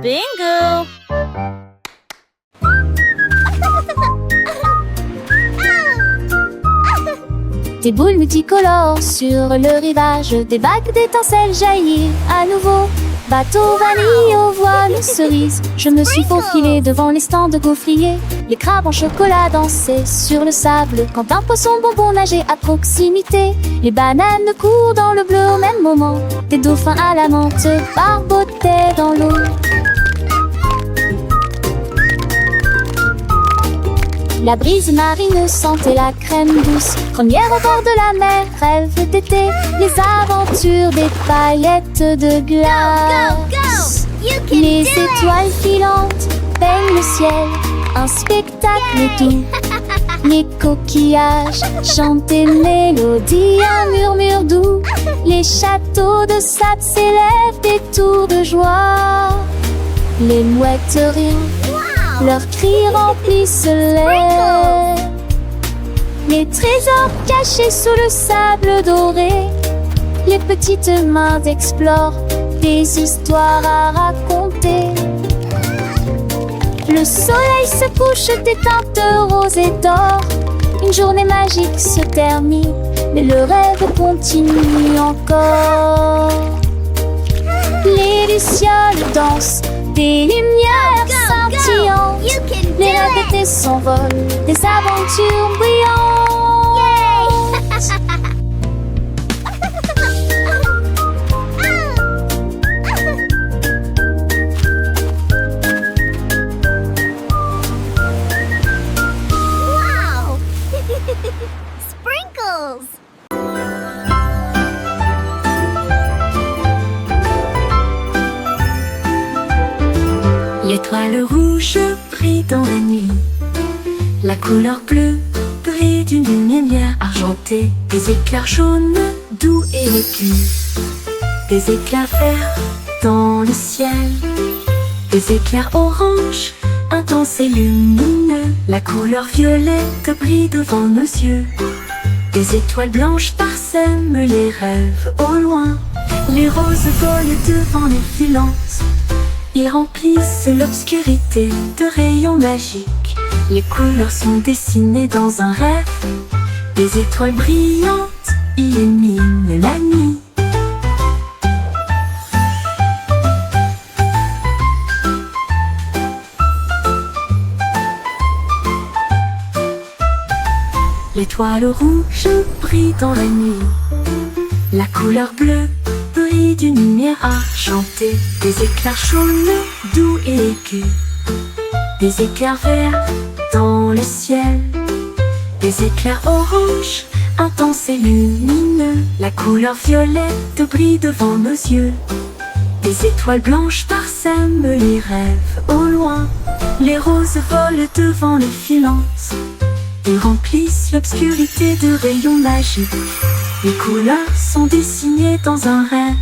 Bingo! Des boules multicolores sur le rivage, des vagues d'étincelles jaillir à nouveau. Bateau vanille aux voiles cerises, je me suis faufilée devant les stands de gaufriers. Les crabes en chocolat dansaient sur le sable quand un poisson bonbon nageait à proximité. Les bananes courent dans le bleu au même moment, des dauphins à la menthe barbotaient dans l'eau. La brise marine sentait la crème douce, première au bord de la mer, rêve d'été, les aventures des paillettes de glace. Les étoiles filantes peignent le ciel, un spectacle doux. Les coquillages chantent des mélodies, un murmure doux. Les châteaux de sable s'élèvent des tours de joie. Les mouettes rient, leurs cris remplissent l'air. Les trésors cachés sous le sable doré, les petites mains explorent des histoires à raconter. Le soleil se couche des teintes roses et d'or. Une journée magique se termine, mais le rêve continue encore. Les lucioles dansent, des lumières scintillantes. Les rêves d'été s'envolent, des aventures brillantes. Wow! Sprinkles! L'étoile rouge brille dans la nuit. La couleur bleue brille d'une lumière argentée. Des éclairs jaunes doux et aigus. Des éclairs verts dans le ciel. Des éclairs orange intenses et lumineux. La couleur violette brille devant nos yeux. Des étoiles blanches parsèment les rêves au loin. Les roses volent devant les filantes. Ils remplissent l'obscurité de rayons magiques. Les couleurs sont dessinées dans un rêve. Des étoiles brillantes illuminent la nuit. L'étoile rouge brille dans la nuit. La couleur bleue brille d'une lumière argentée. Des éclairs jaunes doux et aigus. Des éclairs verts dans le ciel. Des éclairs orange intenses et lumineux. La couleur violette brille devant nos yeux. Des étoiles blanches parsèment les rêves au loin. Les roses volent devant les filantes. Ils remplissent l'obscurité de rayons magiques. Les couleurs sont dessinées dans un rêve.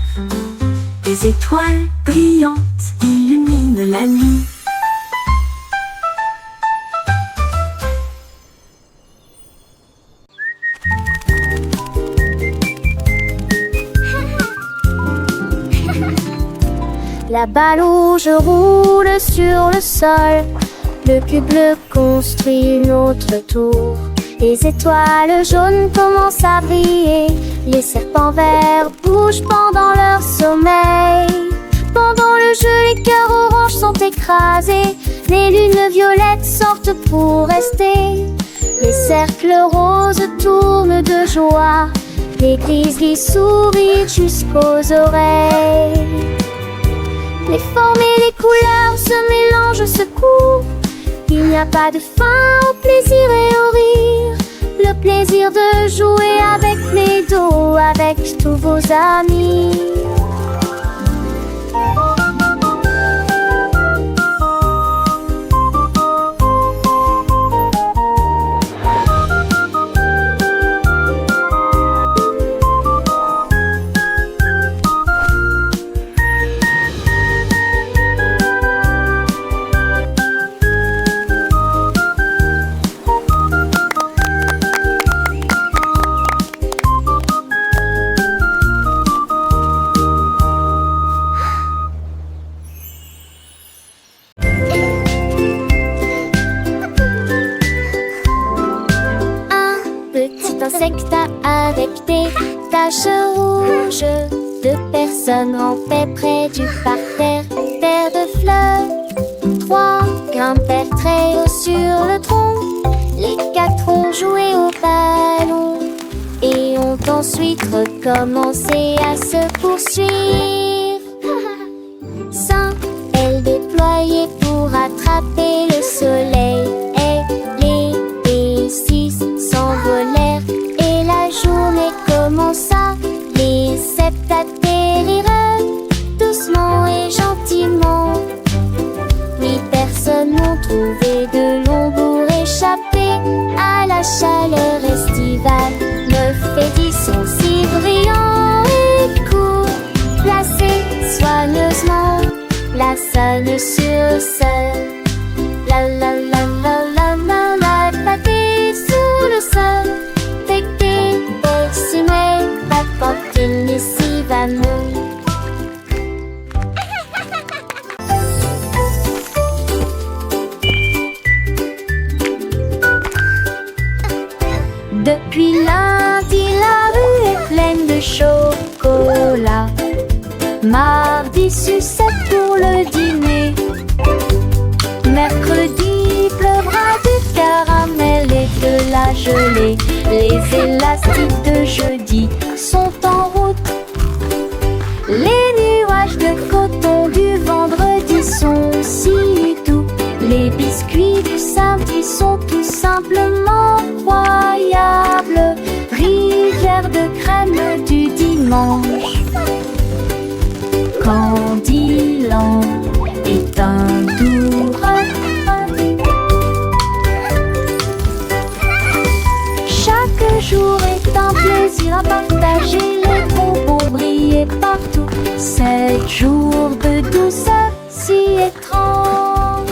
Des étoiles brillantes illuminent la nuit. La balle rouge roule sur le sol. Le cube bleu construit une autre tour. Les étoiles jaunes commencent à briller. Les serpents verts bougent pendant leur sommeil. Pendant le jeu, les cœurs oranges sont écrasés. Les lunes violettes sortent pour rester. Les cercles roses tournent de joie. Les grizzlies sourient jusqu'aux oreilles. Les formes et les couleurs se mélangent, se courent. Il n'y a pas de fin au plaisir et au rire. Le plaisir de jouer avec les dos, avec tous vos amis. insectes avec des taches rouges. 2 personnes rampaient près du parterre, terre de fleurs. 3 grimpèrent très haut sur le tronc. Les 4 ont joué au ballon et ont ensuite recommencé à se poursuivre. 5, elles déployaient pour attraper le soleil. Les 6 s'envolèrent et la journée commença. Les 7 atterrirent doucement et gentiment. 8 personnes ont trouvé de l'ombre pour échapper à la chaleur estivale. 9 et 10 sont si brillants et courts, placés soigneusement la sonne sur le sol. La la la la la la la, pâté sous le sol. Pété, simé, papante, ici va nous. Depuis lundi, la rue est pleine de chocolat. Mardi, sucette pour le dîner. Mercredi, pleuvra du caramel et de la gelée. Les élastiques de jeudi sont en route. Les nuages de coton du vendredi sont si doux. Les biscuits du samedi sont tout simplement incroyables. Rivière de crème du dimanche. Candyland est un doux rêve. Chaque jour est un plaisir à partager. Les bonbons brillaient partout. 7 jours de douceur si étrange.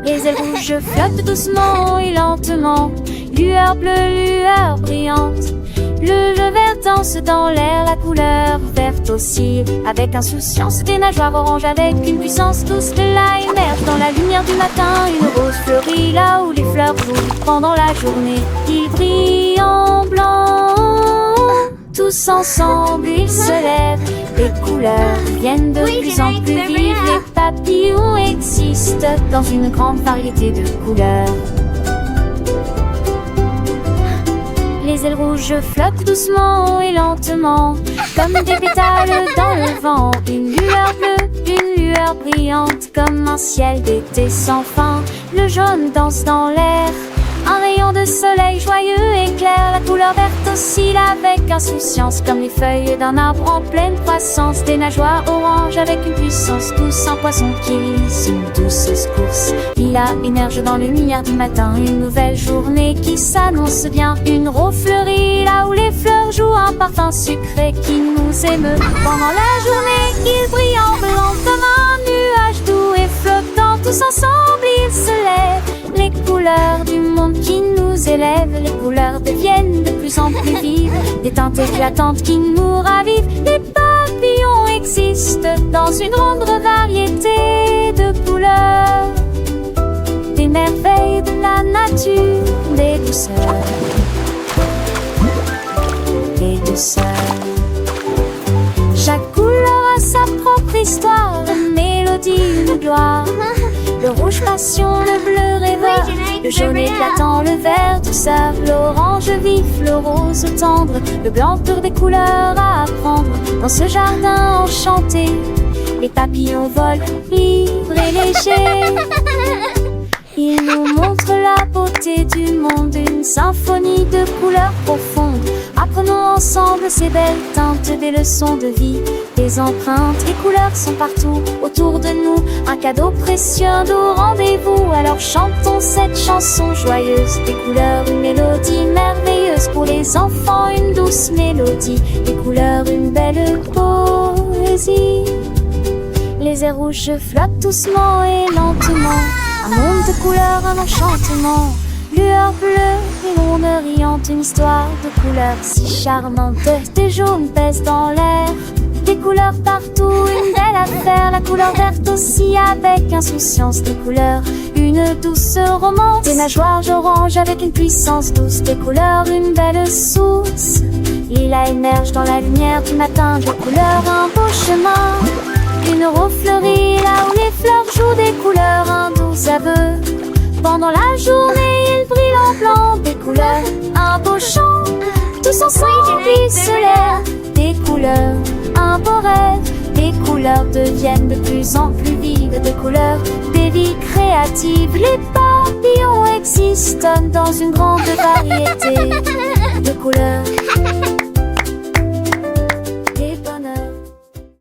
Les ailes rouges flottent doucement et lentement. Lueur bleue, lueur brillante. Le jeu vert danse dans l'air, la couleur verte aussi. Avec insouciance, des nageoires oranges avec une puissance douce. De là émerge dans la lumière du matin une rose fleurie là où les fleurs brûlent pendant la journée. Ils brillent en blanc. Tous ensemble, ils se lèvent. Les couleurs viennent de plus en plus vives. Les papillons existent dans une grande variété de couleurs. Les ailes rouges flottent doucement et lentement, comme des pétales dans le vent. Une lueur bleue, une lueur brillante, comme un ciel d'été sans fin. Le jaune danse dans l'air, un rayon de soleil joyeux éclaire. La couleur verte oscille avec insouciance, comme les feuilles d'un arbre en pleine croissance. Des nageoires oranges avec une puissance douce, un poisson qui lisse une douce course. Lilas émerge dans le lumière du matin, une nouvelle journée qui s'annonce bien. Une rose fleurie là où les fleurs jouent un parfum sucré qui nous émeut. Pendant la journée, ils brillent en blanc comme un nuage doux et flottant. Tous ensemble, ils se lèvent. Les couleurs du monde qui nous élèvent, les couleurs deviennent de plus en plus vives. Des teintes éclatantes qui nous ravivent. Les papillons existent dans une grande variété de couleurs. Des merveilles de la nature, des douceurs. Des douceurs. Chaque couleur a sa propre histoire, une mélodie, une gloire. Le rouge passion, le bleu rêveur, le jaune éclatant, le vert douceur, l'orange vif, le rose tendre, le blanc pur des couleurs à apprendre. Dans ce jardin enchanté, les papillons volent libres et légers. Ils nous montrent la beauté du monde, une symphonie de couleurs profondes. Apprenons ensemble ces belles teintes, des leçons de vie, des empreintes. Les couleurs sont partout autour de nous, un cadeau précieux, un doux rendez-vous. Alors chantons cette chanson joyeuse. Des couleurs, une mélodie merveilleuse. Pour les enfants, une douce mélodie. Des couleurs, une belle poésie. Les airs rouges flottent doucement et lentement. Un monde de couleurs, un enchantement. Lueur bleue, une onde riante, une histoire de couleurs si charmante. Des jaunes pèsent dans l'air, Des couleurs partout, une belle affaire. La couleur verte aussi avec insouciance. Des couleurs, une douce romance. Des nageoires orange avec une puissance douce. Des couleurs, une belle source. Lilas émerge dans la lumière du matin. Des couleurs, un beau chemin. Une rose fleurie là où les fleurs jouent. Des couleurs, un doux aveu. Pendant la journée, il brille en blanc. Des couleurs, un beau chant. Tous ensemble, ils se lèvent. Des couleurs, un beau rêve. Les couleurs deviennent de plus en plus vives. Des couleurs, des vies créatives. Les papillons existent dans une grande variété de couleurs.